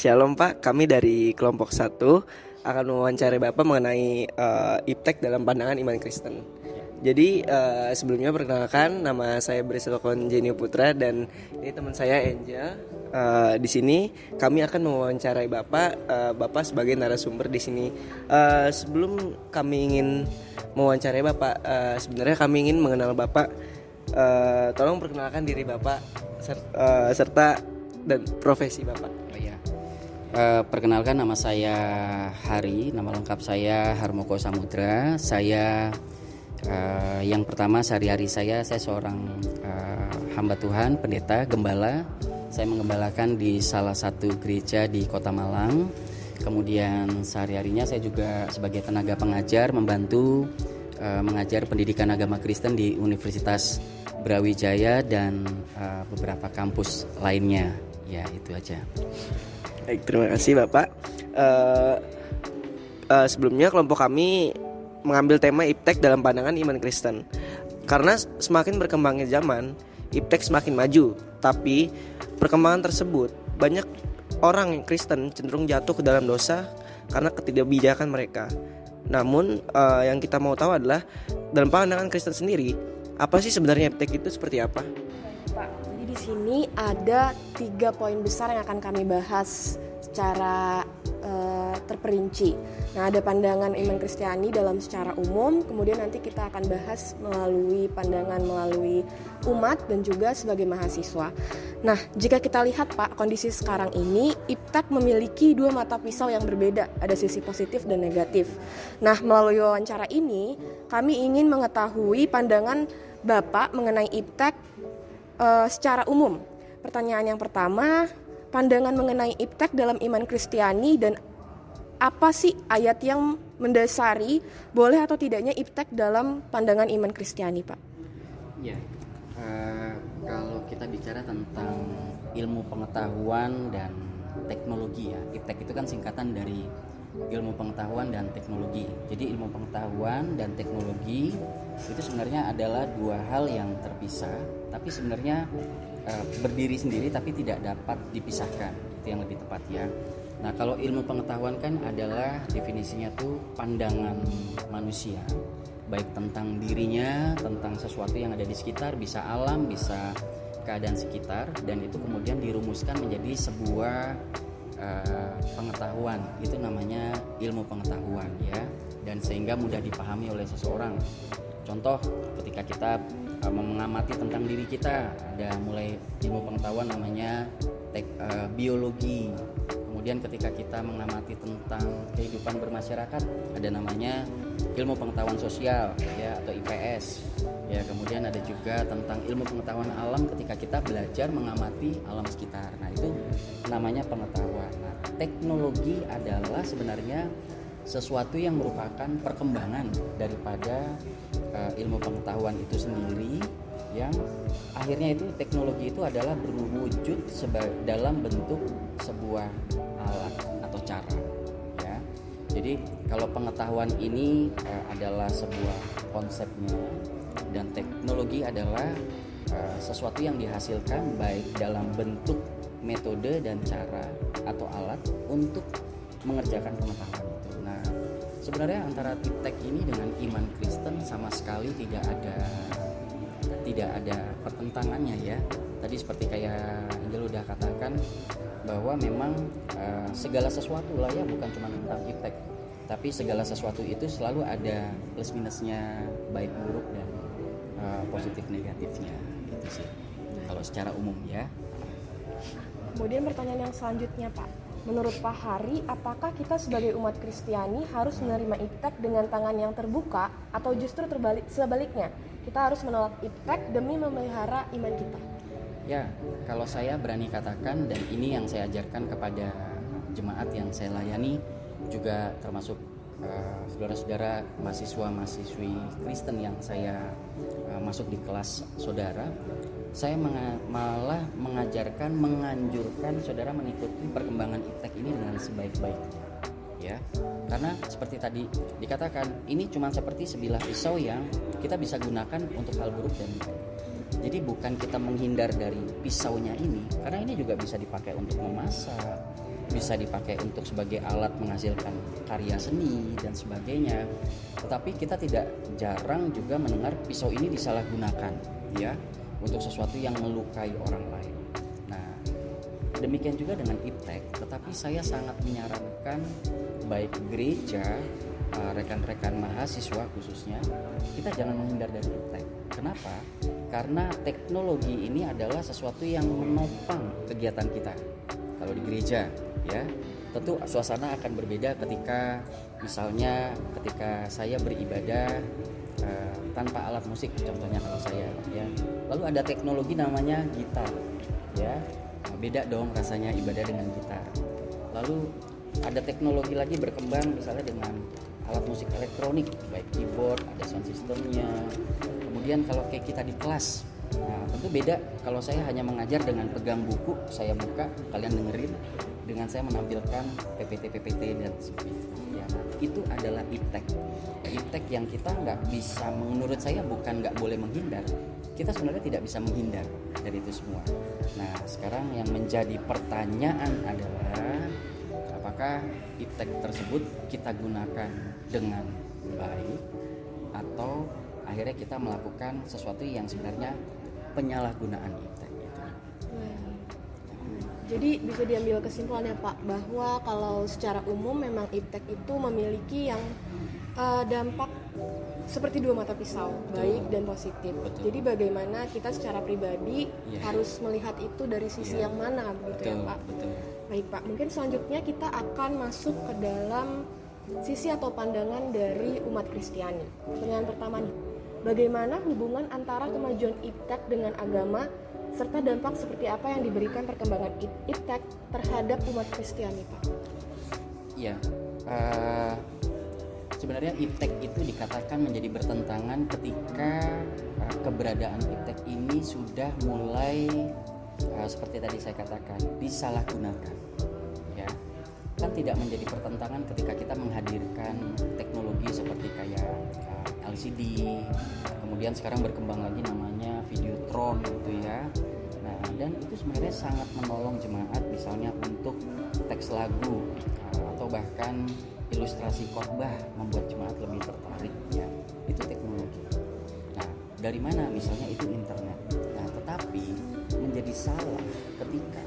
Shalom Pak, kami dari kelompok 1 akan mewawancarai Bapak mengenai iptek dalam pandangan iman Kristen. Jadi sebelumnya perkenalkan, nama saya Briselokon Jenio Putra dan ini teman saya Angel. Di sini kami akan mewawancarai Bapak sebagai narasumber di sini. Sebelum kami ingin mewawancarai Bapak, sebenarnya kami ingin mengenal Bapak. Tolong perkenalkan diri Bapak serta dan profesi Bapak. Perkenalkan, nama saya Hari, nama lengkap saya Harmoko Samudra. Saya yang pertama sehari-hari saya seorang hamba Tuhan, pendeta, gembala. Saya menggembalakan di salah satu gereja di Kota Malang. Kemudian sehari-harinya saya juga sebagai tenaga pengajar membantu mengajar pendidikan agama Kristen di Universitas Brawijaya dan beberapa kampus lainnya. Ya, itu aja. Baik, terima kasih Bapak. Sebelumnya kelompok kami mengambil tema iptek dalam pandangan iman Kristen. Karena semakin berkembangnya zaman, iptek semakin maju. Tapi perkembangan tersebut, banyak orang Kristen cenderung jatuh ke dalam dosa karena ketidakbijakan mereka. Namun yang kita mau tahu adalah dalam pandangan Kristen sendiri, apa sih sebenarnya iptek itu seperti apa? Pak, jadi di sini ada 3 poin besar yang akan kami bahas secara terperinci. Nah, ada pandangan iman Kristiani dalam secara umum, kemudian nanti kita akan bahas melalui pandangan melalui umat dan juga sebagai mahasiswa. Nah, jika kita lihat Pak, kondisi sekarang ini iptek memiliki 2 mata pisau yang berbeda, ada sisi positif dan negatif. Nah, melalui wawancara ini kami ingin mengetahui pandangan Bapak mengenai iptek secara umum. Pertanyaan yang pertama, pandangan mengenai iptek dalam iman Kristiani dan apa sih ayat yang mendasari boleh atau tidaknya iptek dalam pandangan iman Kristiani, Pak? Ya, kalau kita bicara tentang ilmu pengetahuan dan teknologi ya, iptek itu kan singkatan dari ilmu pengetahuan dan teknologi. Jadi ilmu pengetahuan dan teknologi itu sebenarnya adalah 2 hal yang terpisah, tapi sebenarnya berdiri sendiri tapi tidak dapat dipisahkan. Itu yang lebih tepat ya. Nah, kalau ilmu pengetahuan kan adalah definisinya tuh pandangan manusia, baik tentang dirinya, tentang sesuatu yang ada di sekitar, bisa alam, bisa keadaan sekitar, dan itu kemudian dirumuskan menjadi sebuah pengetahuan. Itu namanya ilmu pengetahuan ya, dan sehingga mudah dipahami oleh seseorang. Contoh, ketika kita mengamati tentang diri kita, ada mulai ilmu pengetahuan namanya biologi. Kemudian ketika kita mengamati tentang kehidupan bermasyarakat, ada namanya ilmu pengetahuan sosial ya, atau IPS. Ya, kemudian ada juga tentang ilmu pengetahuan alam ketika kita belajar mengamati alam sekitar. Nah, itu namanya pengetahuan. Nah, teknologi adalah sebenarnya sesuatu yang merupakan perkembangan daripada ilmu pengetahuan itu sendiri, yang akhirnya itu teknologi itu adalah berwujud dalam bentuk sebuah alat atau cara ya. Jadi kalau pengetahuan ini adalah sebuah konsepnya, dan teknologi adalah sesuatu yang dihasilkan baik dalam bentuk metode dan cara atau alat untuk mengerjakan pengetahuan itu. Nah, sebenarnya antara iptek ini dengan iman Kristen sama sekali tidak ada pertentangannya ya. Tadi seperti kayak Angel udah katakan bahwa memang segala sesuatu lah ya, bukan cuma tentang iptek, tapi segala sesuatu itu selalu ada plus minusnya, baik buruk dan positif negatifnya. Itu sih kalau secara umum ya. Kemudian pertanyaan yang selanjutnya, Pak, menurut Pak Hari, apakah kita sebagai umat Kristiani harus menerima iptek dengan tangan yang terbuka atau justru sebaliknya, kita harus menolak iptek demi memelihara iman kita? Ya, kalau saya berani katakan, dan ini yang saya ajarkan kepada jemaat yang saya layani, juga termasuk saudara-saudara mahasiswa-mahasiswi Kristen yang saya masuk di kelas saudara, saya malah mengajarkan, menganjurkan saudara mengikuti perkembangan iptek ini dengan sebaik-baiknya ya. Karena seperti tadi dikatakan, ini cuma seperti sebilah pisau yang kita bisa gunakan untuk hal buruk dan baik. Jadi bukan kita menghindar dari pisaunya ini, karena ini juga bisa dipakai untuk memasak, bisa dipakai untuk sebagai alat menghasilkan karya seni dan sebagainya. Tetapi kita tidak jarang juga mendengar pisau ini disalahgunakan ya untuk sesuatu yang melukai orang lain. Nah, demikian juga dengan iptek, tetapi saya sangat menyarankan baik gereja, rekan-rekan mahasiswa khususnya, kita jangan menghindar dari iptek. Kenapa? Karena teknologi ini adalah sesuatu yang menopang kegiatan kita. Kalau di gereja ya, tentu suasana akan berbeda ketika misalnya ketika saya beribadah tanpa alat musik, contohnya kalau saya ya. Lalu ada teknologi namanya gitar ya. Nah, beda dong rasanya ibadah dengan gitar. Lalu ada teknologi lagi berkembang misalnya dengan alat musik elektronik, baik keyboard, ada sound systemnya. Kemudian kalau kayak kita di kelas, nah tentu beda kalau saya hanya mengajar dengan pegang buku, saya buka, kalian dengerin, dengan saya menampilkan PPT dan sebagainya. Ya, nah, itu adalah iptek. Iptek yang kita nggak bisa, menurut saya bukan nggak boleh menghindar, kita sebenarnya tidak bisa menghindar dari itu semua. Nah sekarang yang menjadi pertanyaan adalah apakah iptek tersebut kita gunakan dengan baik atau akhirnya kita melakukan sesuatu yang sebenarnya penyalahgunaan iptek itu. Jadi bisa diambil kesimpulannya Pak bahwa kalau secara umum memang iptek itu memiliki yang dampak seperti dua mata pisau, baik dan positif. Betul. Jadi bagaimana kita secara pribadi harus melihat itu dari sisi yang mana begitu ya Pak. Betul. Baik Pak, mungkin selanjutnya kita akan masuk ke dalam sisi atau pandangan dari umat Kristiani. Pertanyaan pertama nih, bagaimana hubungan antara kemajuan iptek dengan agama serta dampak seperti apa yang diberikan perkembangan iptek terhadap umat Kristiani Pak? Ya, sebenarnya iptek itu dikatakan menjadi bertentangan ketika keberadaan iptek ini sudah mulai seperti tadi saya katakan disalahgunakan ya. Kan tidak menjadi pertentangan ketika kita menghadirkan teknologi seperti kayak LCD, kemudian sekarang berkembang lagi namanya Videotron gitu ya. Nah, dan itu sebenarnya sangat menolong jemaat misalnya untuk teks lagu atau bahkan ilustrasi khotbah, membuat jemaat lebih tertarik ya. Itu teknologi. Nah, dari mana? Misalnya itu internet. Nah, tetapi menjadi salah ketika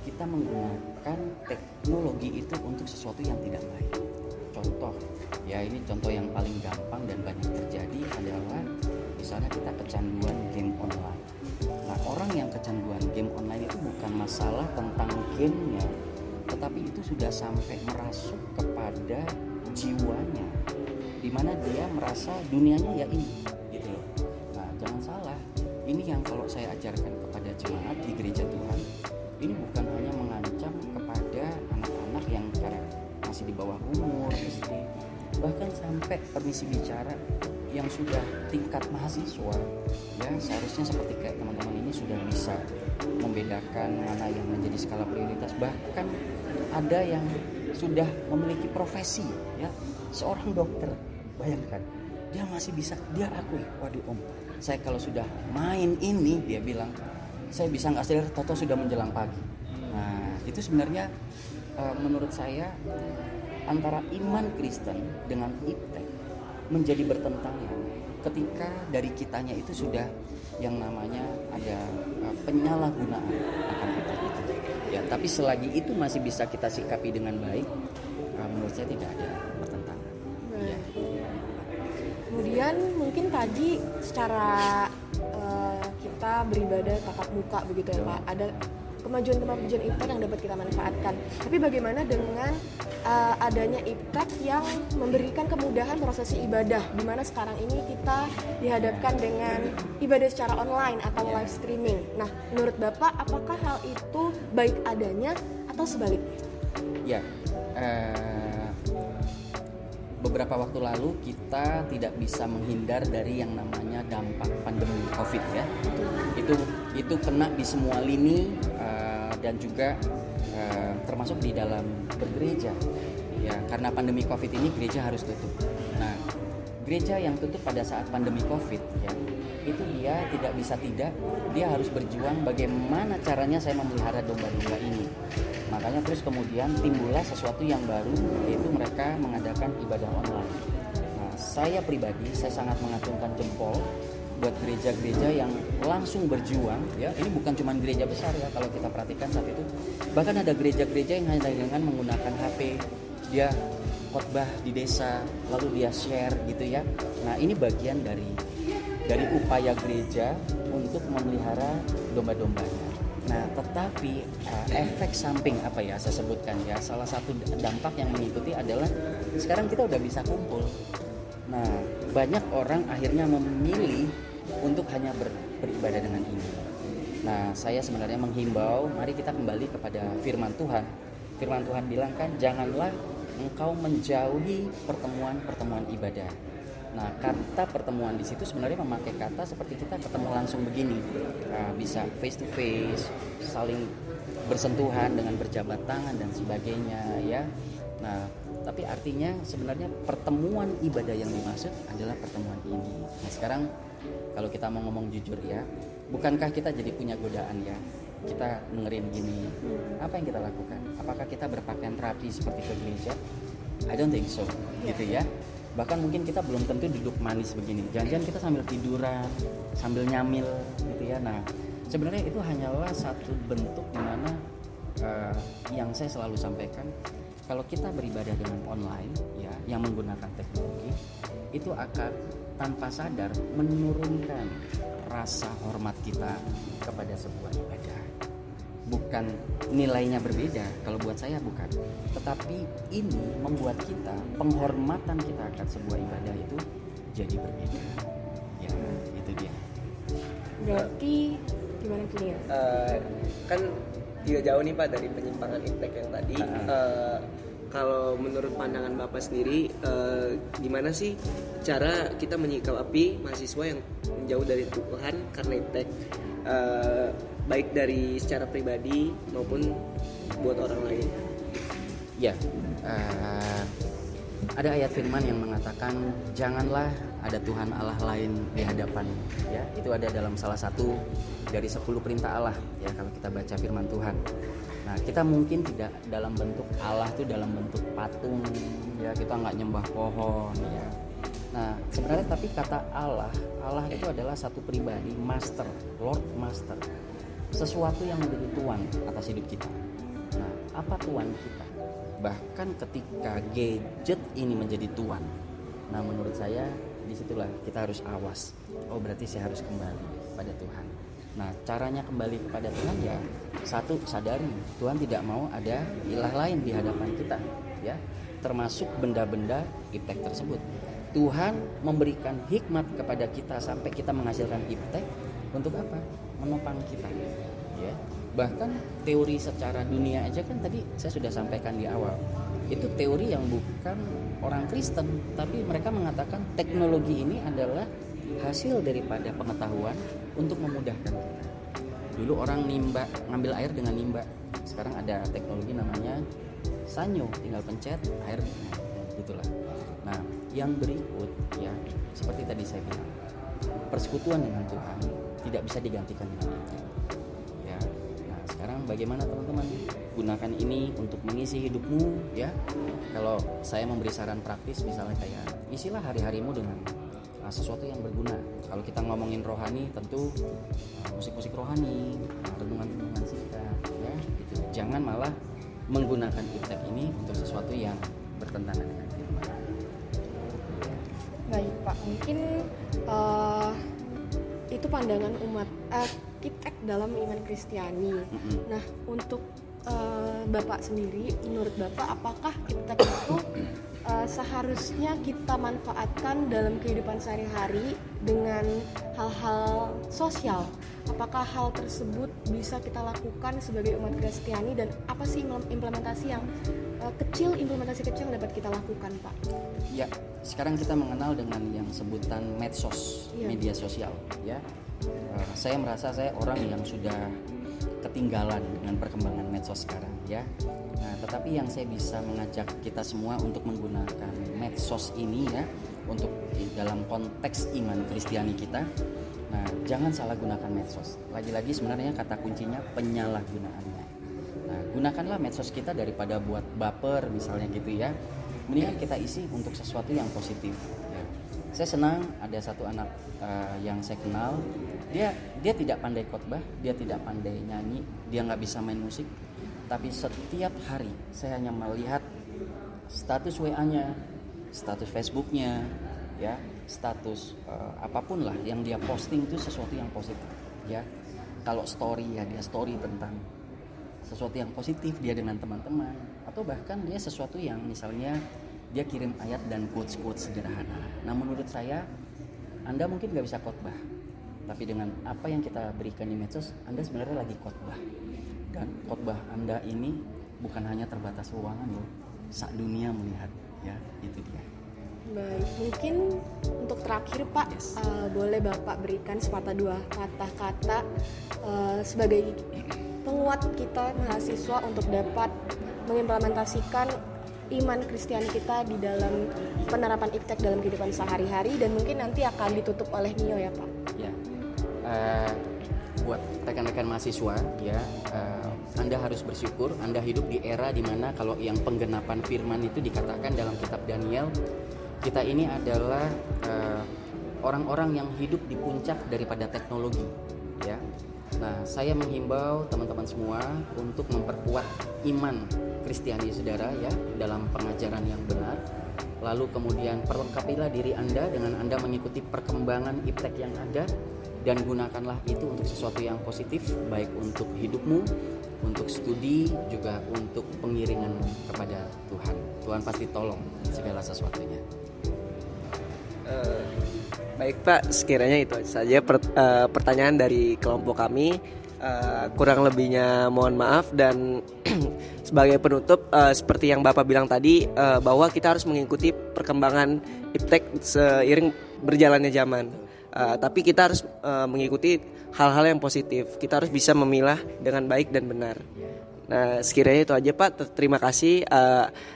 kita menggunakan teknologi itu untuk sesuatu yang tidak baik. Contoh, ya ini contoh yang paling gampang dan banyak terjadi adalah misalnya kita kecanduan game online. Nah, orang yang kecanduan game online itu bukan masalah tentang gamenya, tetapi itu sudah sampai merasuk kepada jiwanya, dimana dia merasa dunianya ya ini gitu loh. Nah, jangan salah, ini yang kalau saya ajarkan kepada jemaat di gereja Tuhan, ini bukan hanya mengancam kepada anak-anak yang masih di bawah umur SD, bahkan sampai permisi bicara yang sudah tingkat mahasiswa ya, seharusnya seperti kayak teman-teman ini sudah bisa membedakan mana yang menjadi skala prioritas. Bahkan ada yang sudah memiliki profesi ya, seorang dokter, bayangkan dia masih bisa, dia akui, waduh om, saya kalau sudah main ini, dia bilang saya bisa nggak sadar toto sudah menjelang pagi. Nah itu sebenarnya menurut saya antara iman Kristen dengan iptek menjadi bertentangan ketika dari kitanya itu sudah yang namanya ada penyalahgunaan akan iptek itu ya. Tapi selagi itu masih bisa kita sikapi dengan baik, menurut saya tidak ada pertentangan ya. Kemudian mungkin tadi secara kita beribadah tatap muka begitu ya Pak, ada kemajuan iptek yang dapat kita manfaatkan. Tapi bagaimana dengan adanya iptek yang memberikan kemudahan prosesi ibadah, di mana sekarang ini kita dihadapkan dengan ibadah secara online atau live streaming. Nah, menurut Bapak, apakah hal itu baik adanya atau sebaliknya? Ya, beberapa waktu lalu kita tidak bisa menghindar dari yang namanya dampak pandemi COVID ya. Itu kena di semua lini dan juga termasuk di dalam bergereja ya, karena pandemi COVID ini gereja harus tutup. Nah, gereja yang tutup pada saat pandemi COVID ya, itu dia tidak bisa tidak, dia harus berjuang bagaimana caranya saya memelihara domba-domba ini. Makanya terus kemudian timbullah sesuatu yang baru, yaitu mereka mengadakan ibadah online. Nah, saya pribadi saya sangat mengacungkan jempol buat gereja-gereja yang langsung berjuang ya. Ini bukan cuma gereja besar ya, kalau kita perhatikan saat itu bahkan ada gereja-gereja yang hanya dengan menggunakan HP, dia khotbah di desa lalu dia share gitu ya. Nah, ini bagian dari upaya gereja untuk memelihara domba-dombanya. Nah, tetapi efek samping apa ya saya sebutkan ya, salah satu dampak yang mengikuti adalah sekarang kita udah bisa kumpul. Nah, banyak orang akhirnya memilih untuk hanya beribadah dengan ini. Nah, saya sebenarnya menghimbau, mari kita kembali kepada firman Tuhan. Firman Tuhan bilang kan, janganlah engkau menjauhi pertemuan-pertemuan ibadah. Nah, kata pertemuan di situ sebenarnya memakai kata seperti kita ketemu langsung begini, bisa face to face, saling bersentuhan dengan berjabat tangan dan sebagainya ya. Nah, tapi artinya sebenarnya pertemuan ibadah yang dimaksud adalah pertemuan ini. Nah, sekarang kalau kita mau ngomong jujur ya, bukankah kita jadi punya godaan ya? Kita dengerin gini, apa yang kita lakukan? Apakah kita berpakaian rapi seperti ke gereja? I don't think so, gitu ya. Bahkan mungkin kita belum tentu duduk manis begini. Jangan-jangan kita sambil tiduran, sambil nyamil, gitu ya. Nah, sebenarnya itu hanyalah satu bentuk di mana yang saya selalu sampaikan, kalau kita beribadah dengan online, ya, yang menggunakan teknologi, itu akan tanpa sadar menurunkan rasa hormat kita kepada sebuah ibadah. Bukan nilainya berbeda, kalau buat saya bukan, tetapi ini membuat kita, penghormatan kita akan sebuah ibadah itu jadi berbeda. Ya, itu dia. Berarti gimana tuh ya? Kan tidak jauh nih Pak dari penyimpangan impact yang tadi. Kalau menurut pandangan Bapak sendiri, gimana sih cara kita menyikapi mahasiswa yang menjauh dari Tuhan karena impact, baik dari secara pribadi maupun buat orang lain? Ya, ada ayat firman yang mengatakan janganlah ada Tuhan Allah lain di hadapan. Ya, itu ada dalam salah satu dari 10 perintah Allah. Ya, kalau kita baca firman Tuhan. Nah, kita mungkin tidak dalam bentuk Allah tuh dalam bentuk patung. Ya, kita nggak nyembah pohon. Ya. Nah, sebenarnya tapi kata Allah itu adalah satu pribadi, master, Lord Master. Sesuatu yang menjadi tuan atas hidup kita. Nah, apa tuan kita? Bahkan ketika gadget ini menjadi tuan, nah menurut saya disitulah kita harus awas. Oh, berarti saya harus kembali pada Tuhan. Nah, caranya kembali kepada Tuhan ya, satu, sadari Tuhan tidak mau ada ilah lain di hadapan kita, ya, termasuk benda-benda iptek tersebut. Tuhan memberikan hikmat kepada kita sampai kita menghasilkan iptek untuk apa? Menopang kita, ya. Bahkan teori secara dunia aja kan tadi saya sudah sampaikan di awal. Itu teori yang bukan orang Kristen, tapi mereka mengatakan teknologi ini adalah hasil daripada pengetahuan untuk memudahkan kita. Dulu orang ngambil air dengan nimba. Sekarang ada teknologi namanya sanyo, tinggal pencet air, gitulah. Nah, yang berikut ya, seperti tadi saya bilang, persekutuan dengan Tuhan tidak bisa digantikan dengan itu. Ya. Nah, sekarang bagaimana teman-teman? Gunakan ini untuk mengisi hidupmu ya. Kalau saya memberi saran praktis misalnya kayak isilah hari-harimu dengan sesuatu yang berguna. Kalau kita ngomongin rohani, tentu musik-musik rohani, renungan-renungan singkat, ya, gitu. Jangan malah menggunakan iptek ini untuk sesuatu yang bertentangan dengan firman. Baik Pak, mungkin itu pandangan umat iptek dalam iman Kristiani. Nah, untuk Bapak sendiri, menurut Bapak apakah iptek itu seharusnya kita manfaatkan dalam kehidupan sehari-hari dengan hal-hal sosial? Apakah hal tersebut bisa kita lakukan sebagai umat Kristiani, dan apa sih implementasi kecil yang dapat kita lakukan, Pak? Ya, sekarang kita mengenal dengan yang sebutan medsos, media sosial, ya. Saya merasa saya orang yang sudah ketinggalan dengan perkembangan medsos sekarang, ya. Nah, tetapi yang saya bisa mengajak kita semua untuk menggunakan medsos ini ya untuk dalam konteks iman Kristiani kita. Nah, jangan salah gunakan medsos. Lagi-lagi sebenarnya kata kuncinya penyalahgunaannya. Nah, gunakanlah medsos kita daripada buat baper misalnya gitu ya. Mendingan kita isi untuk sesuatu yang positif. Ya. Saya senang ada satu anak yang saya kenal, dia tidak pandai khotbah, dia tidak pandai nyanyi, dia nggak bisa main musik, tapi setiap hari saya hanya melihat status WA-nya, status Facebook-nya, ya, status apapun lah yang dia posting itu sesuatu yang positif, ya. Kalau story ya dia story tentang sesuatu yang positif dia dengan teman-teman, atau bahkan dia sesuatu yang misalnya dia kirim ayat dan quotes-quotes sederhana. Nah, menurut saya Anda mungkin nggak bisa khotbah, tapi dengan apa yang kita berikan di medsos, Anda sebenarnya lagi khotbah. Dan khotbah Anda ini bukan hanya terbatas ruangan loh, sak dunia melihat, ya, itu dia. Baik, mungkin untuk terakhir Pak, boleh Bapak berikan sepatah dua kata-kata sebagai penguat kita mahasiswa untuk dapat mengimplementasikan iman Kristiani kita di dalam penerapan iptek dalam kehidupan sehari-hari, dan mungkin nanti akan ditutup oleh Mio ya Pak. Ya, buat rekan-rekan mahasiswa ya, Anda harus bersyukur Anda hidup di era dimana kalau yang penggenapan firman itu dikatakan dalam kitab Daniel, kita ini adalah orang-orang yang hidup di puncak daripada teknologi, ya. Nah, saya menghimbau teman-teman semua untuk memperkuat iman Kristiani saudara ya dalam pengajaran yang benar. Lalu kemudian perlengkapilah diri Anda dengan Anda mengikuti perkembangan iptek yang ada, dan gunakanlah itu untuk sesuatu yang positif, baik untuk hidupmu, untuk studi, juga untuk pengiringan kepada Tuhan. Tuhan pasti tolong segala sesuatunya. Baik Pak, sekiranya itu saja pertanyaan dari kelompok kami. Kurang lebihnya mohon maaf, dan sebagai penutup seperti yang Bapak bilang tadi, bahwa kita harus mengikuti perkembangan iptek seiring berjalannya zaman. Tapi kita harus mengikuti hal-hal yang positif. Kita harus bisa memilah dengan baik dan benar. Nah, sekiranya itu aja Pak. Terima kasih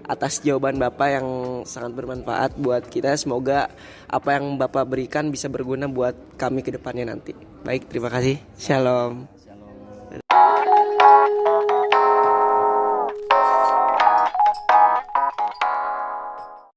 atas jawaban Bapak yang sangat bermanfaat buat kita. Semoga apa yang Bapak berikan bisa berguna buat kami ke depannya nanti. Baik, terima kasih. Shalom.